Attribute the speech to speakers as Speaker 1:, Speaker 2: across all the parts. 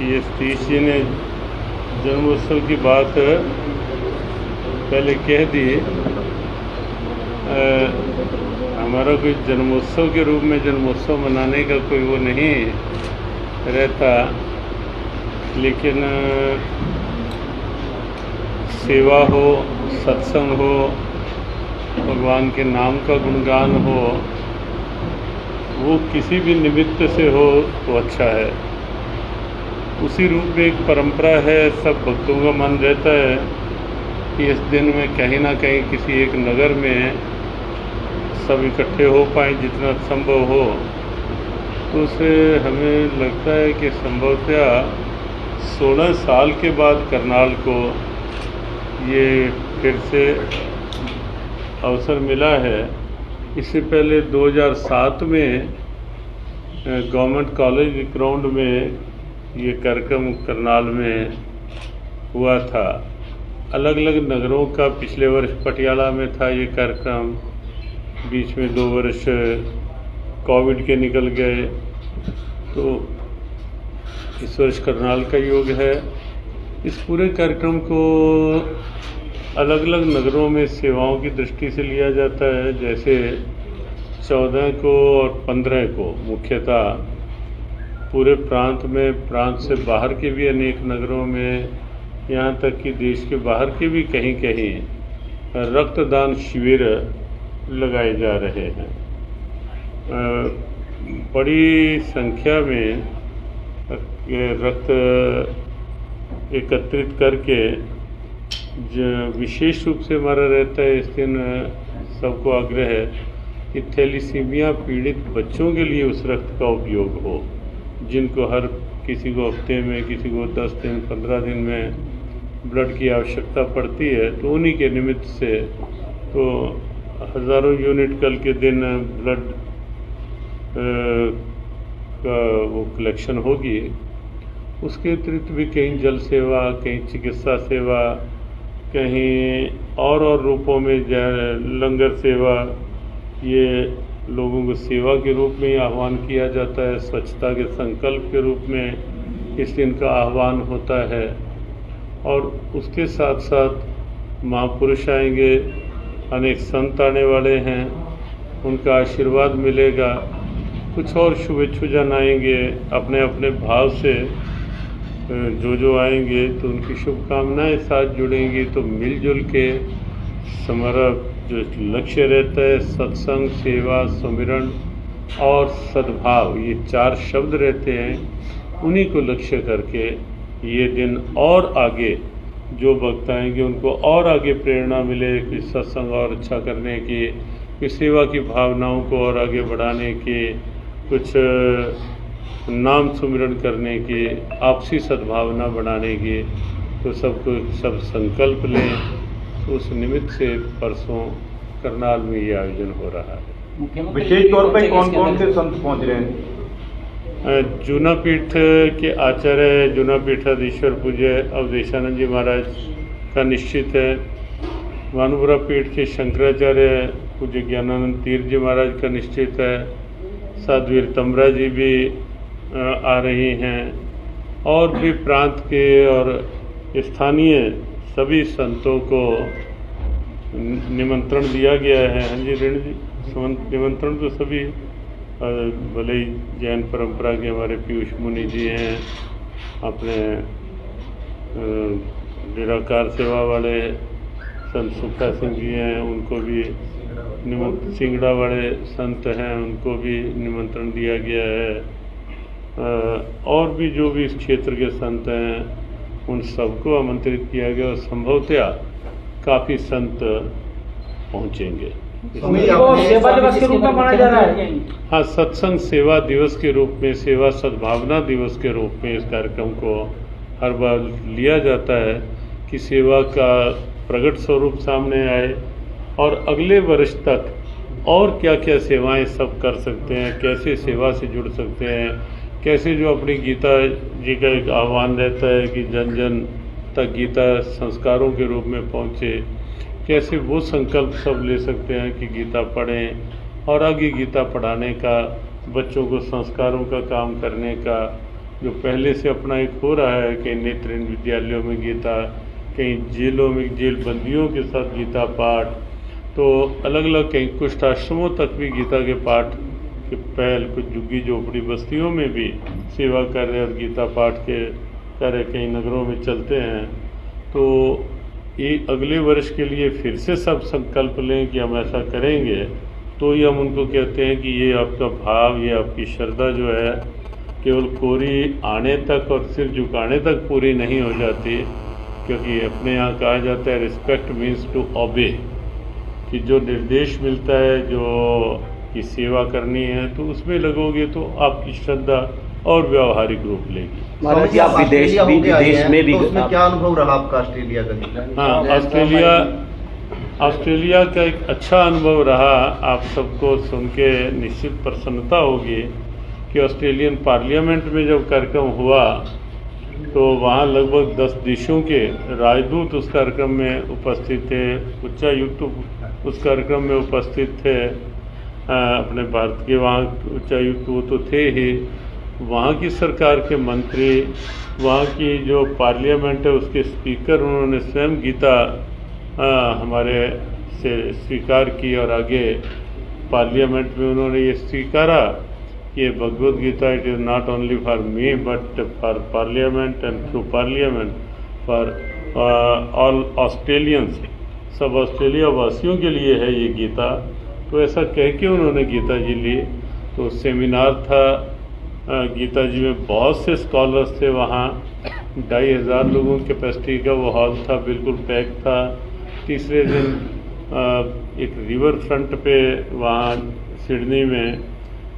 Speaker 1: ये सतीश जी ने जन्मोत्सव की बात पहले कह दी। हमारा कोई जन्मोत्सव के रूप में जन्मोत्सव मनाने का कोई वो नहीं रहता, लेकिन सेवा हो, सत्संग हो, भगवान के नाम का गुणगान हो, वो किसी भी निमित्त से हो तो अच्छा है। उसी रूप में एक परंपरा है, सब भक्तों का मन रहता है कि इस दिन में कहीं ना कहीं किसी एक नगर में सब इकट्ठे हो पाएँ जितना संभव हो। तो उससे हमें लगता है कि संभवतः 16 साल के बाद करनाल को ये फिर से अवसर मिला है। इससे पहले 2007 में गवर्नमेंट कॉलेज ग्राउंड में ये कार्यक्रम करनाल में हुआ था। अलग अलग नगरों का पिछले वर्ष पटियाला में था ये कार्यक्रम, बीच में 2 वर्ष कोविड के निकल गए, तो इस वर्ष करनाल का योग है। इस पूरे कार्यक्रम को अलग अलग नगरों में सेवाओं की दृष्टि से लिया जाता है। जैसे 14 को और 15 को मुख्यतः पूरे प्रांत में, प्रांत से बाहर के भी अनेक नगरों में, यहाँ तक कि देश के बाहर के भी कहीं कहीं रक्तदान शिविर लगाए जा रहे हैं। बड़ी संख्या में रक्त एकत्रित करके विशेष रूप से हमारा रहता है इस दिन सबको आग्रह है कि थैलीसीमिया पीड़ित बच्चों के लिए उस रक्त का उपयोग हो, जिनको हर किसी को हफ्ते में, किसी को 10 दिन 15 दिन में ब्लड की आवश्यकता पड़ती है। तो उन्हीं के निमित्त से तो हज़ारों यूनिट कल के दिन ब्लड का वो कलेक्शन होगी। उसके अतिरिक्त भी कहीं जल सेवा, कहीं चिकित्सा सेवा, कहीं और रूपों में लंगर सेवा, ये लोगों को सेवा के रूप में आह्वान किया जाता है। स्वच्छता के संकल्प के रूप में इस दिन का आह्वान होता है। और उसके साथ साथ महापुरुष आएंगे, अनेक संत आने वाले हैं, उनका आशीर्वाद मिलेगा। कुछ और शुभेच्छुजन आएंगे अपने अपने भाव से, जो आएंगे तो उनकी शुभकामनाएं साथ जुड़ेंगी। तो मिलजुल के हमारा जो लक्ष्य रहता है सत्संग, सेवा, सुमिरन और सद्भाव, ये 4 शब्द रहते हैं। उन्हीं को लक्ष्य करके ये दिन और आगे जो भक्त आएंगे उनको और आगे प्रेरणा मिले कि सत्संग और अच्छा करने की, कि सेवा की भावनाओं को और आगे बढ़ाने की, कुछ नाम सुमिरन करने की, आपसी सद्भावना बढ़ाने की। तो सब संकल्प लें। तो उस निमित्त से परसों करनाल में ये आयोजन हो रहा है।
Speaker 2: विशेष तौर पर कौन कौन से संत पहुंच रहे हैं?
Speaker 1: जूना पीठ के आचार्य, जूना पीठाधीश्वर पूज्य अवधेशानंद जी महाराज का निश्चित है। भानुपुरा पीठ के शंकराचार्य पूज्य ज्ञानानंद तीर्थ जी महाराज का निश्चित है। साध्वीर तमरा जी भी आ रही हैं, और भी प्रांत के और स्थानीय सभी संतों को निमंत्रण दिया गया है। हाँ जी रेणु जी, निमंत्रण तो सभी, भले ही जैन परंपरा के हमारे पीयूष मुनि जी हैं, अपने निराकार सेवा वाले संत सुखा सिंह जी हैं, उनको भी सिंगड़ा वाले संत हैं, उनको भी निमंत्रण दिया गया है। और भी जो भी इस क्षेत्र के संत हैं उन सबको आमंत्रित किया गया, और संभवतः काफ़ी संत पहुंचेंगे।
Speaker 3: सेवा दिवस के रूप में मनाया जा रहा है।
Speaker 1: हाँ, सत्संग सेवा दिवस के रूप में, सेवा सद्भावना दिवस के रूप में इस कार्यक्रम को हर बार लिया जाता है कि सेवा का प्रकट स्वरूप सामने आए, और अगले वर्ष तक और क्या क्या सेवाएं सब कर सकते हैं, कैसे सेवा से जुड़ सकते हैं, कैसे जो अपनी गीता जी का एक आह्वान रहता है कि जन जन तक गीता संस्कारों के रूप में पहुँचे, कैसे वो संकल्प सब ले सकते हैं कि गीता पढ़ें और आगे गीता पढ़ाने का, बच्चों को संस्कारों का काम करने का, जो पहले से अपना एक हो रहा है, कहीं नेत्रहीन विद्यालयों में गीता, कहीं जेलों में जेल बंदियों के साथ गीता पाठ, तो अलग अलग कहीं कुछ आश्रमों तक भी गीता के पाठ के पहल, कुछ झुग्गी झोपड़ी बस्तियों में भी सेवा कार्य और गीता पाठ के कार्य कई नगरों में चलते हैं। तो ये अगले वर्ष के लिए फिर से सब संकल्प लें कि हम ऐसा करेंगे, तो ही हम उनको कहते हैं कि ये आपका भाव, ये आपकी श्रद्धा जो है केवल कोरी आने तक और सिर झुकाने तक पूरी नहीं हो जाती, क्योंकि अपने यहाँ कहा जाता है रिस्पेक्ट मीन्स टू ओबे, कि जो निर्देश मिलता है, जो की सेवा करनी है, तो उसमें लगोगे तो आपकी श्रद्धा और व्यावहारिक रूप लेगी।
Speaker 4: महाराज जी, आप विदेश में भी,
Speaker 2: तो उसमें क्या अनुभव रहा आपका ऑस्ट्रेलिया का?
Speaker 1: हाँ, ऑस्ट्रेलिया का एक अच्छा अनुभव रहा। आप सबको सुन के निश्चित प्रसन्नता होगी कि ऑस्ट्रेलियन पार्लियामेंट में जब कार्यक्रम हुआ तो वहाँ लगभग 10 देशों के राजदूत उस कार्यक्रम में उपस्थित थे, उच्चायुक्त उस कार्यक्रम में उपस्थित थे। अपने भारत के वहाँ उच्चायुक्त वो तो थे ही, वहाँ की सरकार के मंत्री, वहाँ की जो पार्लियामेंट है उसके स्पीकर, उन्होंने स्वयं गीता हमारे से स्वीकार की और आगे पार्लियामेंट में उन्होंने ये स्वीकारा कि Bhagavad Gita it is not only for me but for parliament and through parliament for all Australians, सब ऑस्ट्रेलिया वासियों के लिए है ये गीता। तो ऐसा कह के उन्होंने गीता जी ली। तो सेमिनार था गीता जी में, बहुत से स्कॉलर्स थे वहाँ, 2500 लोगों की कैपेसिटी का वो हॉल था, बिल्कुल पैक था। तीसरे दिन एक रिवर फ्रंट पे वहाँ सिडनी में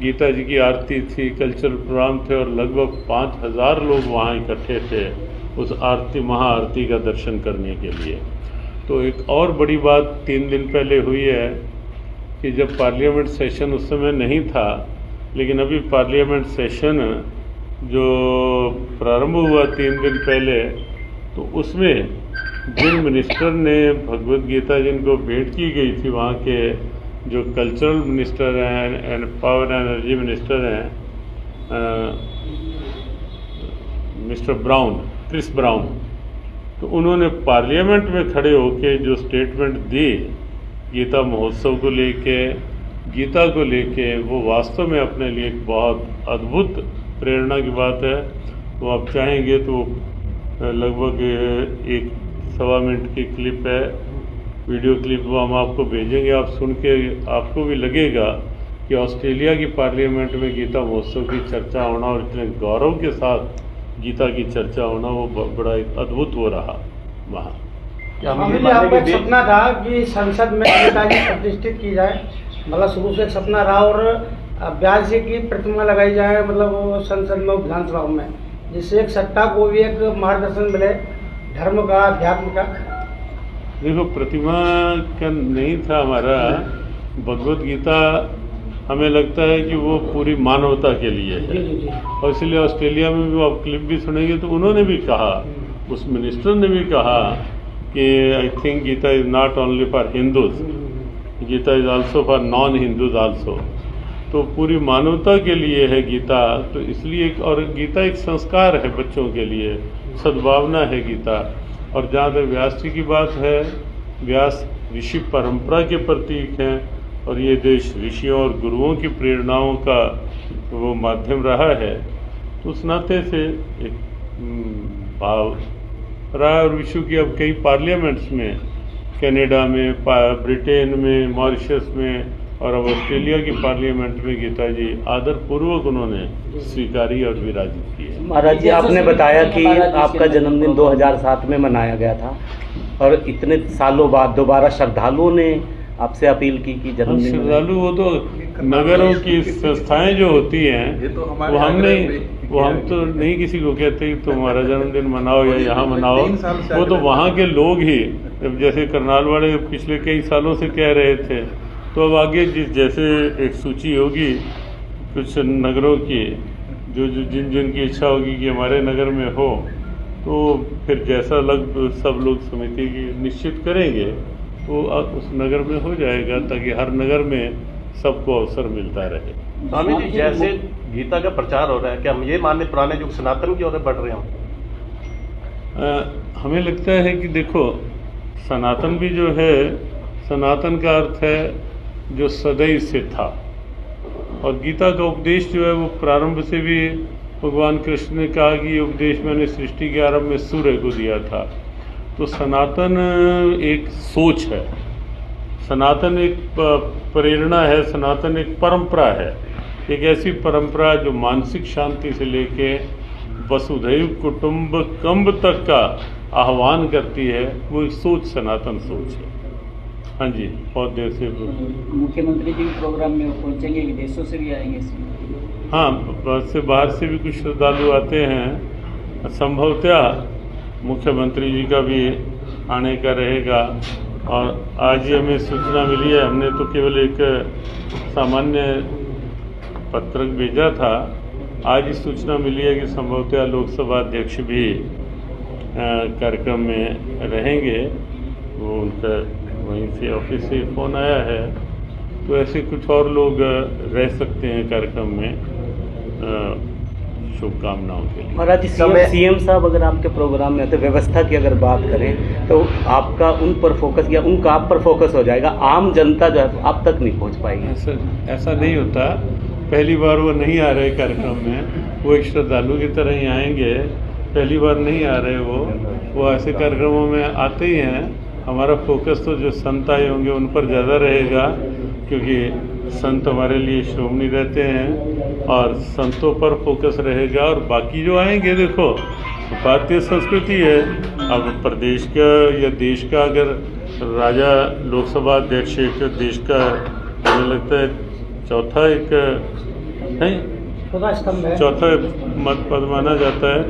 Speaker 1: गीता जी की आरती थी, कल्चरल प्रोग्राम थे और लगभग 5000 लोग वहाँ इकट्ठे थे उस आरती, महाआरती का दर्शन करने के लिए। तो एक और बड़ी बात 3 दिन पहले हुई है कि जब पार्लियामेंट सेशन उस समय नहीं था, लेकिन अभी पार्लियामेंट सेशन जो प्रारंभ हुआ 3 दिन पहले, तो उसमें जिन मिनिस्टर ने भगवद गीता जिनको भेंट की गई थी, वहाँ के जो कल्चरल मिनिस्टर हैं एंड पावर एनर्जी मिनिस्टर हैं, मिस्टर ब्राउन, क्रिस ब्राउन, तो उन्होंने पार्लियामेंट में खड़े होके जो स्टेटमेंट दी गीता महोत्सव को लेके, गीता को लेके, वो वास्तव में अपने लिए एक बहुत अद्भुत प्रेरणा की बात है। वो आप चाहेंगे तो लगभग 1-1.25 मिनट की क्लिप है, वीडियो क्लिप, वो हम आपको भेजेंगे। आप सुन के आपको भी लगेगा कि ऑस्ट्रेलिया की पार्लियामेंट में गीता महोत्सव की चर्चा होना और इतने गौरव के साथ गीता की चर्चा होना, वो बड़ा एक अद्भुत हो रहा वहाँ।
Speaker 3: आपका एक सपना था कि संसद में गीता जी प्रतिष्ठित की जाए, मतलब शुरू से एक सपना रहा, और व्यास जी की प्रतिमा लगाई जाए, मतलब वो संसद में, विधानसभा में, जिससे एक सत्ता को भी एक मार्गदर्शन मिले धर्म का, अध्यात्म का।
Speaker 1: देखो, प्रतिमा का नहीं था हमारा, भगवद गीता हमें लगता है कि वो पूरी मानवता के लिए है। और इसलिए ऑस्ट्रेलिया में भी आप क्लिप भी सुनेंगे तो उन्होंने भी कहा, उस मिनिस्टर ने भी कहा कि I think Gita is not only for Hindus, Gita is also for non Hindus also. तो पूरी मानवता के लिए है गीता। तो इसलिए, और गीता एक संस्कार है बच्चों के लिए, सद्भावना है गीता। और जहाँ तक व्यास जी की बात है, व्यास ऋषि परंपरा के प्रतीक हैं और ये देश ऋषियों और गुरुओं की प्रेरणाओं का वो माध्यम रहा है। तो उस नाते से एक भाव रहा है। और विश्व की अब कई पार्लियामेंट्स में, कनाडा में, ब्रिटेन में, मॉरिशस में और अब ऑस्ट्रेलिया की पार्लियामेंट में गीता जी आदरपूर्वक उन्होंने स्वीकारी और विराजित की है।
Speaker 4: महाराज जी, आपने बताया कि आपका जन्मदिन 2007 में मनाया गया था और इतने सालों बाद दोबारा श्रद्धालुओं ने आपसे अपील की कि जन्मदिन,
Speaker 1: श्रद्धालु वो तो नगरों की संस्थाएं जो होती हैं, वो हम तो नहीं किसी को कहते कि तुम्हारा जन्मदिन मनाओ या यहाँ मनाओ, वो तो वहाँ के लोग ही, जैसे करनाल वाले पिछले कई सालों से कह रहे थे। तो अब आगे जैसे एक सूची होगी कुछ नगरों की, जो जिन की इच्छा होगी कि हमारे नगर में हो, तो फिर जैसा सब लोग समिति की निश्चित करेंगे तो उस नगर में हो जाएगा, ताकि हर नगर में सबको अवसर मिलता रहे।
Speaker 5: स्वामी जी, जैसे गीता का प्रचार हो रहा है, क्या हम ये मानने पुराने युग सनातन की ओर बढ़ रहे हैं हम?
Speaker 1: हमें लगता है कि देखो, सनातन भी जो है, सनातन का अर्थ है जो सदैव से था, और गीता का उपदेश जो है वो प्रारंभ से भी भगवान कृष्ण ने कहा कि ये उपदेश मैंने सृष्टि के आरंभ में सूर्य को दिया था। तो सनातन एक सोच है, सनातन एक प्रेरणा है, सनातन एक परंपरा है, एक ऐसी परंपरा जो मानसिक शांति से लेके वसुधैव कुटुंबकम तक का आह्वान करती है। वो एक सोच सनातन सोच है। हाँ जी, बहुत देर से
Speaker 6: मुख्यमंत्री जी भी प्रोग्राम में पहुंचेंगे, विदेशों से भी आएंगे इसमें?
Speaker 1: हाँ, बाहर से भी कुछ श्रद्धालु आते हैं। संभवतः मुख्यमंत्री जी का भी आने का रहेगा। और आज ही हमें सूचना मिली है, हमने तो केवल एक सामान्य पत्रक भेजा था, आज ही सूचना मिली है कि संभवतः लोकसभा अध्यक्ष भी कार्यक्रम में रहेंगे। वो उनका वहीं से ऑफिस से फ़ोन आया है, तो ऐसे कुछ और लोग रह सकते हैं कार्यक्रम में। शुभकामनाओं के लिए।
Speaker 4: महाराज जी, सीएम साहब अगर आपके प्रोग्राम में आते, व्यवस्था की अगर बात करें तो आपका उन पर फोकस या उनका आप पर फोकस हो जाएगा, आम जनता जो है आप तक नहीं पहुंच पाएगी।
Speaker 1: ऐसा नहीं होता। पहली बार वो नहीं आ रहे कार्यक्रम में, वो एक श्रद्धालु की तरह ही आएंगे। पहली बार नहीं आ रहे वो ऐसे कार्यक्रमों में आते ही हैं। हमारा फोकस तो जो संत आए होंगे उन पर ज़्यादा रहेगा, क्योंकि संत हमारे लिए श्रोमणी रहते हैं, और संतों पर फोकस रहेगा। और बाकी जो आएंगे, देखो भारतीय संस्कृति है। अब प्रदेश का या देश का अगर राजा लोकसभा अध्यक्ष एक देश का, मुझे लगता है चौथा एक है, चौथा मत पद माना जाता है,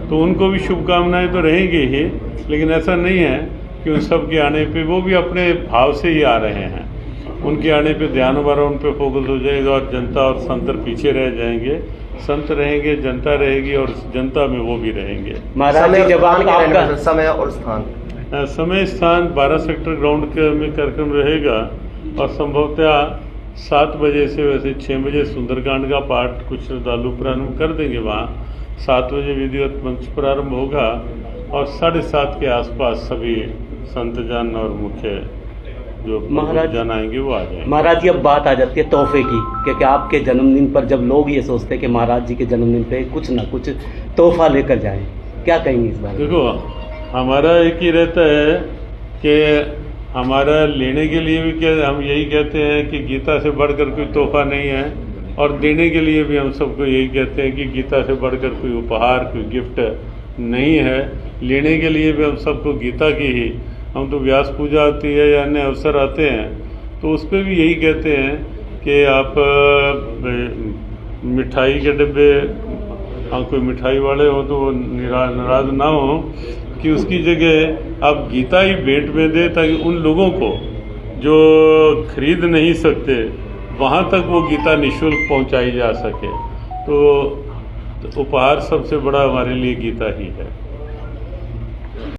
Speaker 1: तो उनको भी शुभकामनाएं तो रहेंगी ही। लेकिन ऐसा नहीं है कि उन सब के आने पे वो भी अपने भाव से ही आ रहे हैं। उनके आने पे ध्यान हमारा उन पे फोकस हो जाएगा, और जनता और संत पीछे रह जाएंगे। संत रहेंगे, जनता रहेगी, और जनता में वो भी रहेंगे।
Speaker 4: महाराज जी, जब आपका
Speaker 5: समय और स्थान,
Speaker 1: समय स्थान 12 सेक्टर ग्राउंड में कार्यक्रम रहेगा, और संभवतः 7 बजे से वैसे 6 बजे सुंदरकांड का पाठ कुछ श्रद्धालु प्रारंभ कर देंगे। वहाँ 7 बजे विधिवत मंच प्रारंभ होगा, और 7:30 के आसपास सभी संत जन और मुख्य जो महाराज जन आएंगे वो आ जाएंगे।
Speaker 4: महाराज जी, अब बात आ जाती है तोहफे की, क्योंकि आपके जन्मदिन पर जब लोग ये सोचते हैं कि महाराज जी के जन्मदिन पे कुछ ना कुछ तोहफा लेकर जाएं, क्या कहेंगे इस बारे में?
Speaker 1: देखो, हमारा एक ही रहता है कि हमारा लेने के लिए भी क्या, हम यही कहते हैं कि गीता से बढ़कर कोई तोहफा नहीं है, और देने के लिए भी हम सबको यही कहते हैं कि गीता से बढ़कर कोई उपहार, कोई गिफ्ट नहीं है। लेने के लिए भी हम सबको गीता की ही, हम तो व्यास पूजा आती है या अन्य अवसर आते हैं, तो उस पर भी यही कहते हैं कि आप मिठाई के डिब्बे, हाँ कोई मिठाई वाले हो तो वो नाराज ना हो, कि उसकी जगह आप गीता ही भेंट में दे, ताकि उन लोगों को जो खरीद नहीं सकते वहाँ तक वो गीता निःशुल्क पहुँचाई जा सके। तो उपहार सबसे बड़ा हमारे लिए गीता ही है।